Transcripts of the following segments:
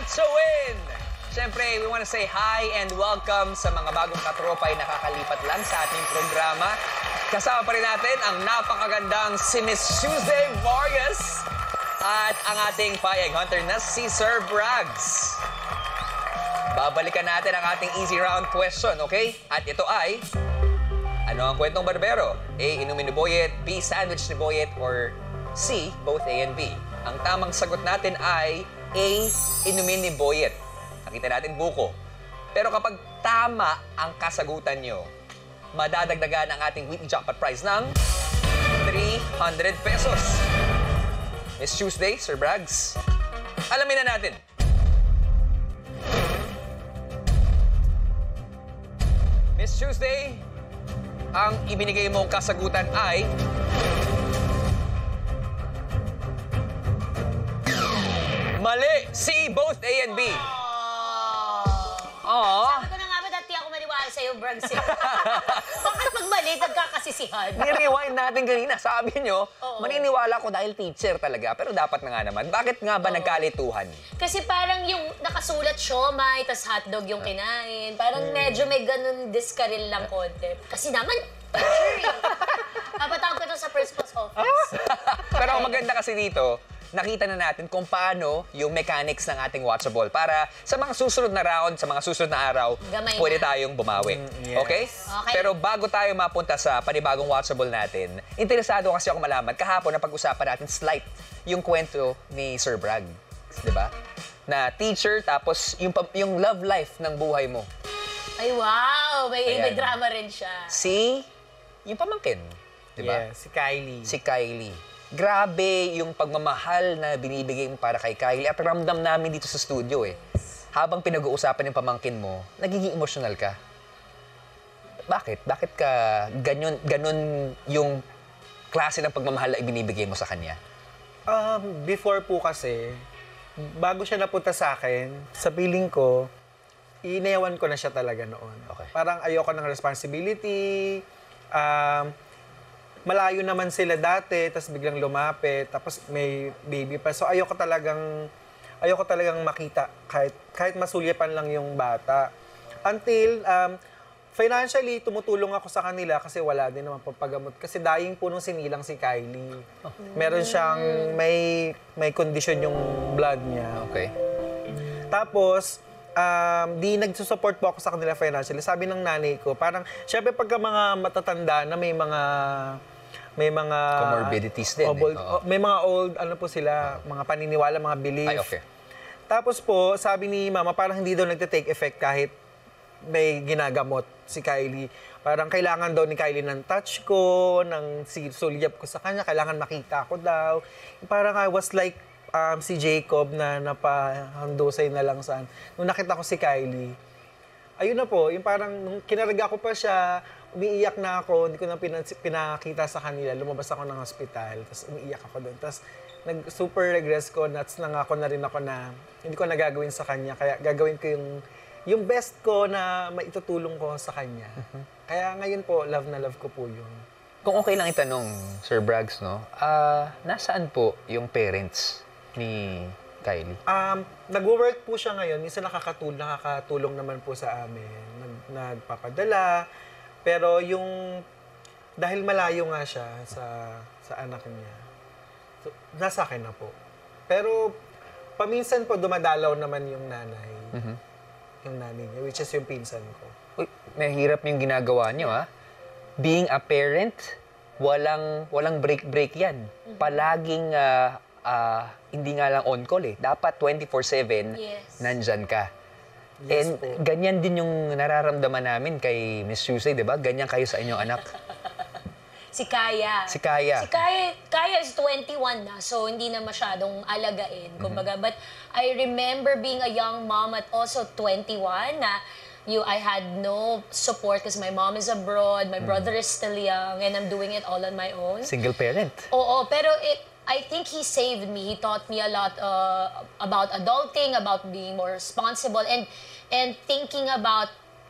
So win! Siyempre, we want to say hi and welcome sa mga bagong katropay nakakalipat lang sa ating programa. Kasama pa rin natin ang napakagandang si Miss Tuesday Vargas at ang ating payag hunter na si Sir Braggs. Babalikan natin ang ating easy round question, okay? At ito ay, ano ang kwentong barbero? A. Inumin ni Boyet, B. Sandwich ni Boyet, or C. Both A and B. Ang tamang sagot natin ay A. Inumin ni Boyet. Nakita natin buko. Pero kapag tama ang kasagutan nyo, madadagdagan ang ating weekly jackpot prize ng 300 pesos. Miss Tuesday, Sir Braggs, alamin na natin. Miss Tuesday, ang ibinigay mong kasagutan ay mali! C, both A and B. Sabi ko na nga ba, dati ako maniwala sa'yo, Braggs. Bakit pag mali, nagkakasisihan? Ni-rewind natin kanina. Sabi nyo, maniniwala ko dahil teacher talaga. Pero dapat na nga naman. Bakit nga ba nagkalituhan? Kasi parang yung nakasulat siomai, tas hotdog yung kinain. Parang medyo may ganun diskaril lang konti. Kasi naman, teacher eh. Papatawag ko ito sa principal's office. Pero ang maganda kasi dito, nakita na natin kung paano yung mechanics ng ating watchable para sa mga susunod na round, sa mga susunod na araw, pwede tayong bumawi. Yes. Okay? Pero bago tayo mapunta sa panibagong watchable natin, interesado kasi ako malaman, kahapon na pag-usapan natin slight yung kwento ni Sir Bragg. Di ba? Na teacher, tapos yung love life ng buhay mo. Ay, wow! May drama rin siya. Si, yung pamangkin. Di ba? Yeah, si Kylie. Si Kylie. Grabe yung pagmamahal na binibigay mo para kay Kylie at ramdam namin dito sa studio eh. Habang pinag-uusapan yung pamangkin mo, nagiging emotional ka. Bakit? Bakit ka ganun yung klase ng pagmamahal na ibinibigay mo sa kanya? Before po kasi, bago siya napunta sa akin, sa piling ko, inayawan ko na siya talaga noon. Okay. Parang ayoko ng responsibility, malayo naman sila dati, tapos biglang lumapit, tapos may baby pa. So ayoko talagang makita kahit masulyapan lang yung bata. Until financially tumutulong ako sa kanila kasi wala din naman pampagamot. Kasi dying po nung sinilang si Kylie. Meron siyang may condition yung blood niya. Okay. Tapos di nagsusupport po ako sa kanila financially. Sabi ng nanay ko, parang syempre pagka mga matatanda na may mga comorbidities din. May mga old, ano po sila, mga paniniwala, mga belief. Ay, okay. Tapos po, sabi ni mama, parang hindi daw nagte-take effect kahit may ginagamot si Kylie. Parang kailangan daw ni Kylie ng touch ko, ng sulyap ko sa kanya, kailangan makita ko daw. Parang I was like si Jacob na napahandusay na lang saan. Nung nakita ko si Kylie, ayun na po, yung parang nung kinarga ko pa siya, umiiyak na ako, hindi ko na pinakita sa kanila. Lumabas ako ng hospital, tapos umiiyak ako doon. Tapos super regress ko, nuts na nga ako na rin ako na hindi ko nagagawin sa kanya. Kaya gagawin ko yung best ko na maitutulong ko sa kanya. Kaya ngayon po, love na love ko po yun. Kung okay lang itanong, Sir Braggs, no? Nasaan po yung parents ni Kylie? Nag-work po siya ngayon. Minsan nakakatulong naman po sa amin. Nagpapadala. Pero dahil malayo nga siya sa anak niya, so, nasa akin na po. Pero paminsan po dumadalaw naman yung nanay. Yung nanay niya, which is yung pinsan ko. Uy, mahirap yung ginagawa niyo, ha? Being a parent, walang break yan. Palaging hindi nga lang on-call eh. Dapat 24/7 nandyan ka. Yes, And po. ganyan din yung nararamdaman namin kay Miss Tuesday, di ba? Ganyan kayo sa inyong anak. Si Kaya. Si Kaya. Si Kaya is 21 na, so hindi na masyadong alagain. Kumbaga, but I remember being a young mom at also 21 na I had no support because my mom is abroad, my brother is still young, and I'm doing it all on my own. Single parent. Oo, pero I think he saved me. He taught me a lot about adulting, about being more responsible, and thinking about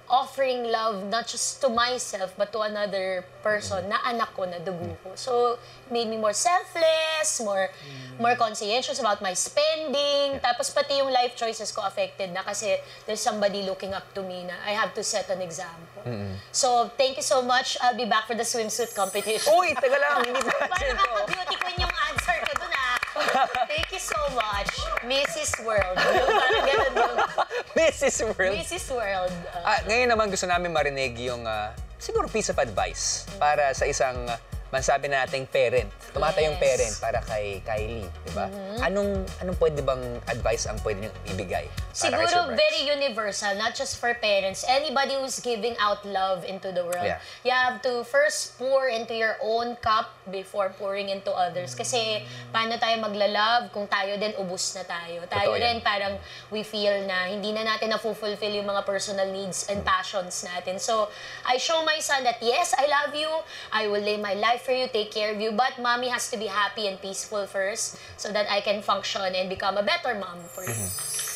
offering love not just to myself but to another person na anak ko, na dugo ko. So, it made me more selfless, more conscientious about my spending. Tapos pati yung life choices ko affected na kasi there's somebody looking up to me na I have to set an example. So, thank you so much. I'll be back for the swimsuit competition. Uy, taga lang, hindi pa Parang ito. beauty queen yung answer ko dun Thank you so much, Mrs. World. Parang ganun yung Mrs. World. Mrs. World. Ngayon naman gusto namin marinig yung siguro piece of advice para sa isang masabi nating parent. Tumatayong Yes. parent para kay Kylie, di ba? Anong pwede bang advice ang pwede niyong ibigay? Para kay Siguro Surprise? very universal, not just for parents. Anybody who's giving out love into the world. Yeah. You have to first pour into your own cup before pouring into others. Kasi paano tayo magla-love kung tayo din ubus na tayo? Tayo Totoo yan. din parang we feel na hindi na natin na-fulfill yung mga personal needs and passions natin. So, I show my son that yes, I love you. I will lay my life for you, take care of you. But mommy has to be happy and peaceful first so that I can function and become a better mom for you.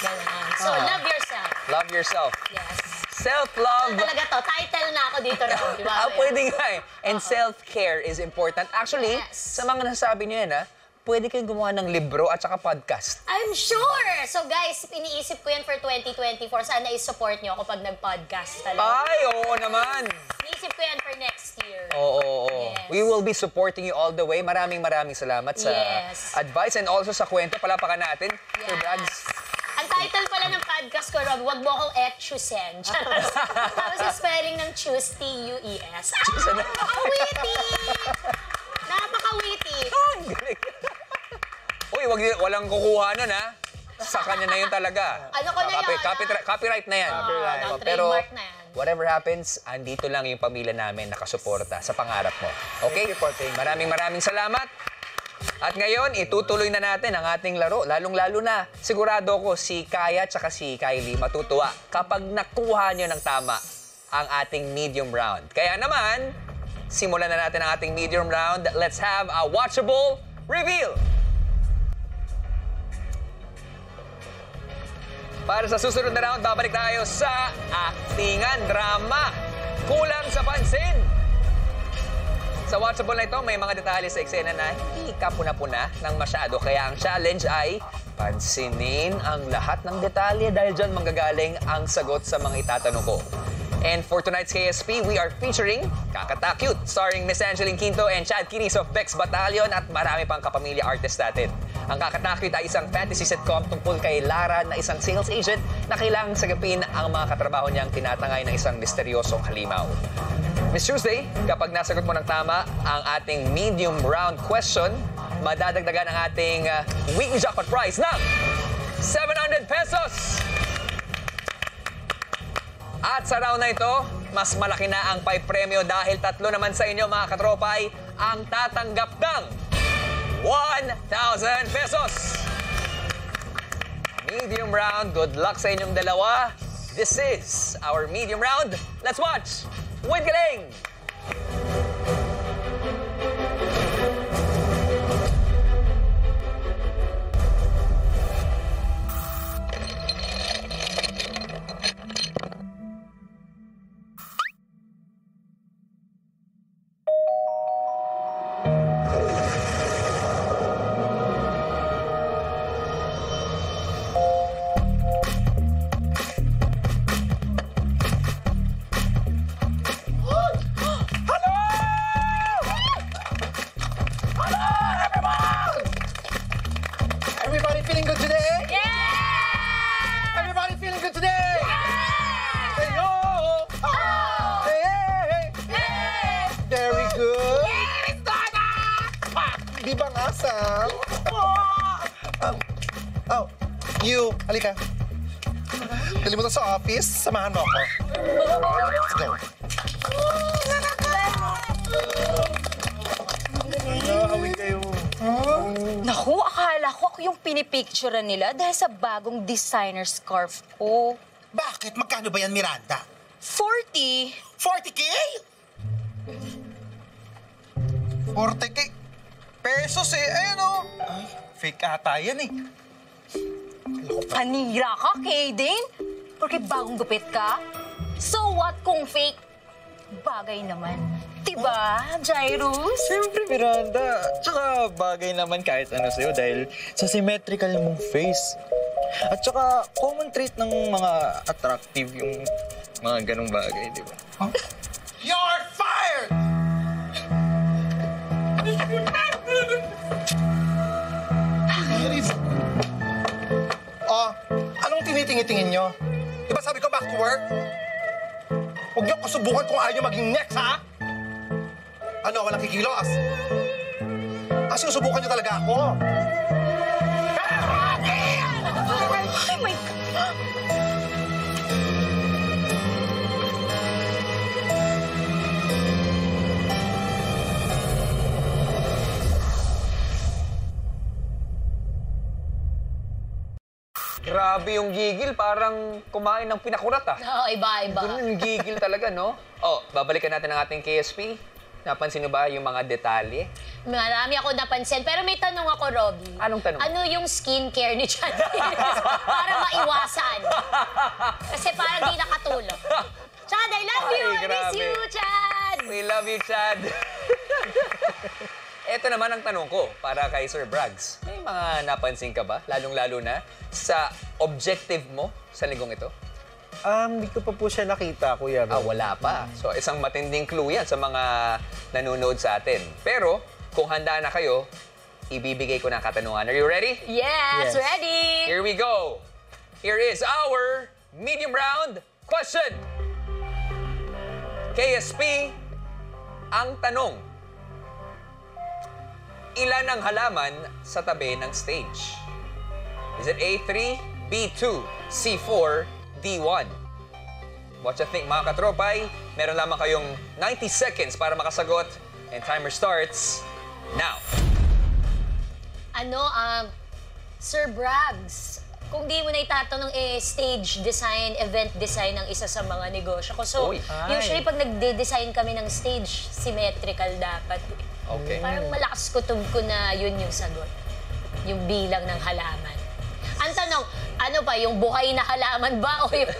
Ganun. So, love yourself. Love yourself. Yes. Self-love. Ano talaga to? Title na ako dito, Rob. Di ba? Pwede nga eh. And self-care is important. Actually, Yes. sa mga nasabi niyo yan, pwede kayong gumawa ng libro at saka podcast. I'm sure! So guys, iniisip ko yan for 2024. Sana i-support nyo ako pag nag-podcast talaga. Ay, oo naman. Iniisip ko yan for next year. Oo. Yes. We will be supporting you all the way. Maraming salamat sa Yes. advice and also sa kwento. Palapakan natin. Yes. Sir Brags. Ang title pala ng podcast ko, Rob, wag mo akong etchusen. Tapos yung spelling ng choose, T-U-E-S. Napaka-witty! Napaka-witty! Ang galing. Uy, walang kukuha nun, ha? Sa kanya na yun talaga. Ano ko na yun, Copyright na yan. Pero, trademark na yan. Whatever happens, andito lang yung pamilya namin nakasuporta sa pangarap mo. Okay? Maraming salamat. At ngayon, itutuloy na natin ang ating laro. Lalong-lalo na, sigurado ko si Kaya at si Kylie matutuwa kapag nakuha nyo ng tama ang ating medium round. Kaya naman, simulan na natin ang ating medium round. Let's have a watchable reveal. Para sa susunod na round, babalik tayo sa aktingan, drama. Kulang sa pansin. Sa watchable na ito, may mga detalye sa eksena na hindi kapuna-puna ng masyado. Kaya ang challenge ay pansinin ang lahat ng detalye dahil dyan manggagaling ang sagot sa mga itatanong ko. And for tonight's KSP, we are featuring Kakatakyut, starring Miss Angeline Quinto and Chad Kinis of Bex Battalion at marami pang kapamilya artist natin. Ang Kakatakyut ay isang fantasy sitcom tungkol kay Lara na isang sales agent na kailangang sagapin ang mga katrabaho niyang tinatangay ng isang misteryosong halimaw. Miss Tuesday, kapag nasagot mo ng tama ang ating medium round question, madadagdagan ang ating weekly jackpot prize ng 700 pesos! At sa round na ito, mas malaki na ang premyo dahil 3 naman sa inyo mga katropay ang tatanggap ng 1,000 pesos! Medium round, good luck sa inyong dalawa. This is our medium round. Let's watch! With Galing! Everybody feeling good today? Yeah! Everybody feeling good today? Yeah! Say yo! Oh! Hey, hey, hey! Hey! Very good. Di ba nga, Sam? Oh, you, halika. Dali mo to sa office, samahan mo ako. Let's go. Nakakawin kayo. Naku, akala ko ako yung pinipicturean nila dahil sa bagong designer scarf ko. Bakit? Magkano ba yan, Miranda? 40! 40K? 40K? Pesos eh. Ayan o. Ay, fake ata yan eh. Panira ka, Kaden? Porque bagong gupit ka? So what kung fake? Bagay naman. Diba, Jairus? Siyempre, Miranda. Tsaka bagay naman kahit ano sa'yo dahil sa symmetrical mong face. At tsaka common trait ng mga attractive yung mga ganong bagay, di ba? You're fired! Oh, anong tinitingin nyo? Di ba sabi ko back to work? Huwag niyo ko subukan kung ayaw maging next, ha? Ano, walang kikilos? Kasi susubukan niyo talaga ako. Oh my God! Grabe yung gigil, parang kumain ng pinakurat ah. Oo, iba-iba. Ganun yung gigil talaga, no? Oh, babalikan natin ang ating KSP. Napansin mo ba yung mga detalye? Marami ako napansin. Pero may tanong ako, Robby. Anong tanong? Ano yung skincare ni Chad? Para maiwasan. Kasi parang di nakatulog. Chad, I love you! Ay, I miss grabe. you, Chad! We love you, Chad. Ito naman ang tanong ko para kay Sir Braggs. May mga napansin ka ba, lalong-lalo na, sa objective mo sa linggong ito? Hindi ko pa po siya nakita, Kuya Ron. Wala pa. So, isang matinding clue yan sa mga nanonood sa atin. Pero, kung handa na kayo, ibibigay ko na ang katanungan. Are you ready? Yes, Yes. ready! Here we go. Here is our medium round question. KSP, ang tanong. Ilan ang halaman sa tabi ng stage? Is it A3, B2, C4, D1? What you think, mga katropay? Meron lamang kayong 90 seconds para makasagot. And timer starts now. Sir Braggs, kung di mo na itatanong, stage design, event design ang isa sa mga negosyo ko. So, Uy. usually pag nagde-design kami ng stage, symmetrical dapat. Okay. Parang malakas kutob ko na yun yung sagot. Yung bilang ng halaman. Ang tanong, ano pa, yung buhay na halaman ba o yung...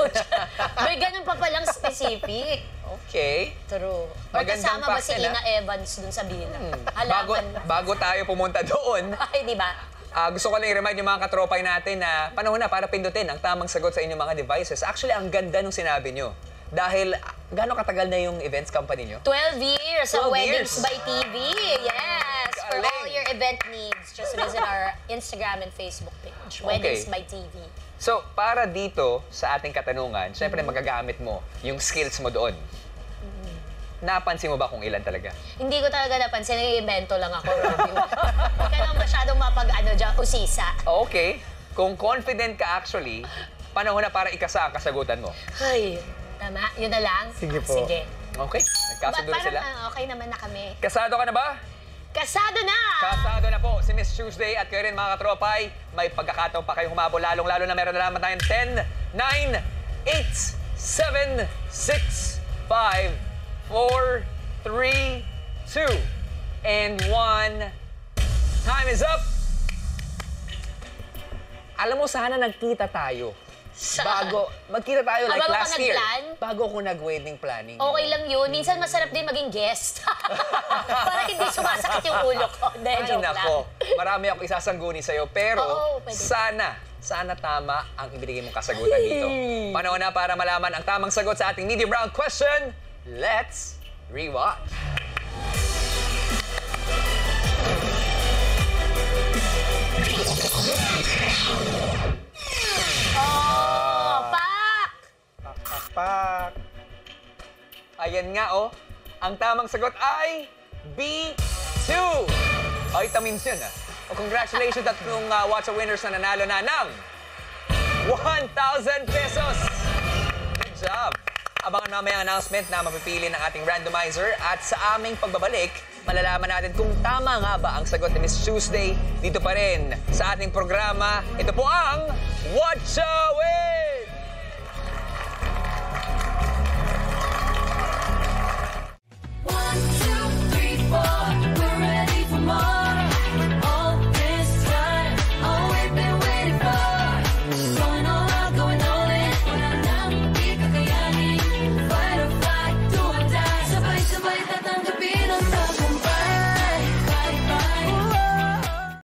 May ganun pa palang specific. Okay. True. Or Magandang kasama ba si fact yan, Ina Evans dun sa bilang? Halaman ba? Bago tayo pumunta doon, Ay, di ba? gusto ko lang i-remind yung mga katropay natin na panahon na para pindutin ang tamang sagot sa inyong mga devices. Actually, ang ganda nung sinabi nyo. Dahil, gaano katagal na yung events company nyo? 12 years sa 12 Weddings years. by TV. Yes. For Galing. all your event needs, just visit our Instagram and Facebook page, Weddings by TV. So, para dito sa ating katanungan, syempre magagamit mo yung skills mo doon. Napansin mo ba kung ilan talaga? Hindi ko talaga napansin, nag-invento lang ako, Robby. Huwag ka lang masyadong usisa. Okay. Kung confident ka actually, panahon na para ikasa ang kasagutan mo. Ay, tama. Yun na lang? Sige po. Sige. Okay. Nagkasundo na sila. Parang okay naman na kami. Kasado ka na ba? Kasado na! Kasado na po si Miss Tuesday at kayo rin mga katropay. May pagkakataon pa kayong humabol, lalong-lalo na meron na naman tayong 10, 9, 8, 7, 6, 5, 4, 3, 2, and 1. Time is up! Alam mo, sana nagkita tayo. Magkita tayo like bago ka last year. nagplan? Bago ko nag-wedding planning. Okay lang yun. Minsan masarap din maging guest. Para hindi sumasakit yung ulo ko. Dahil Ay, joke lang. nako. Marami ako isasangguni sa'yo. Pero Oo, pwede. sana tama ang ibigay mong kasagutan dito. Panahon na para malaman ang tamang sagot sa ating medium round question. Let's rewatch. Oh, pak! Pak! Ayan nga, oh. Ang tamang sagot ay B2. Ay, tamins yun, ah. Oh, congratulations at nung Watch the Winners na nanalo na ng 1,000 pesos. Good job. Abangan mamaya ang announcement na mapipili ng ating randomizer at sa aming pagbabalik, malalaman natin kung tama nga ba ang sagot ni Miss Tuesday dito pa rin sa ating programa. Ito po ang Watch the Winners!